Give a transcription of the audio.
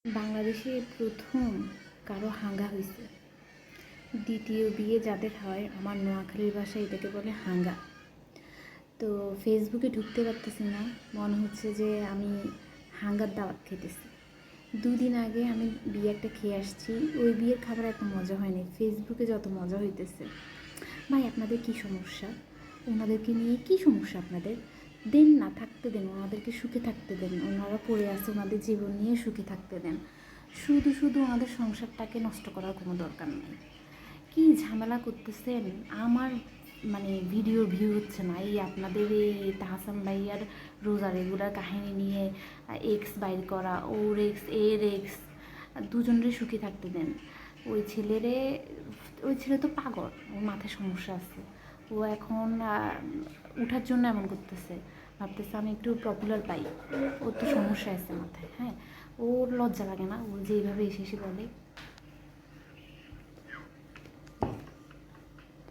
বাংলাদেশে প্রথম কারো হাঙ্গা হয়েছে। দ্বিতীয় বিয়ে যাদের হয়, আমার নোয়াখালীর ভাষায় এটাকে বলে হাঙ্গা। তো ফেসবুকে ঢুকতে পারতেছি না, মনে হচ্ছে যে আমি হাঙ্গার দাওয়াত খেতেছি। দুদিন আগে আমি বিয়ে একটা খেয়ে আসছি, ওই বিয়ের খাবার এত মজা হয়নি, ফেসবুকে যত মজা হইতেছে। ভাই আপনাদের কি সমস্যা? ওনাদেরকে নিয়ে কি সমস্যা আপনাদের? দেন না, থাকতে দেন, ওনাদেরকে সুখে থাকতে দেন। ওনারা পড়ে আছে, ওনাদের জীবন নিয়ে সুখে থাকতে দেন। শুধু শুধু ওনাদের সংসারটাকে নষ্ট করার কোনো দরকার নেই। কি ঝামেলা করতেছেন? আমার মানে ভিডিও ভিউ হচ্ছে না, এই আপনাদের এই তাহসান ভাইয়ার রোজা রেগুলার কাহিনী নিয়ে এক্স বাইর করা, ওর এক্স এর এক্স, দুজনেরই সুখী থাকতে দেন। ওই ছেলে তো পাগল, ওর মাথায় সমস্যা আছে। ও এখন উঠার জন্য এমন করতেছে, ভাবতেছে আমি একটু পপুলার পাই। ওর তো সমস্যা আছে মাথায়। হ্যাঁ, ওর লজ্জা লাগে না? ও যে এইভাবে এসে এসে বলে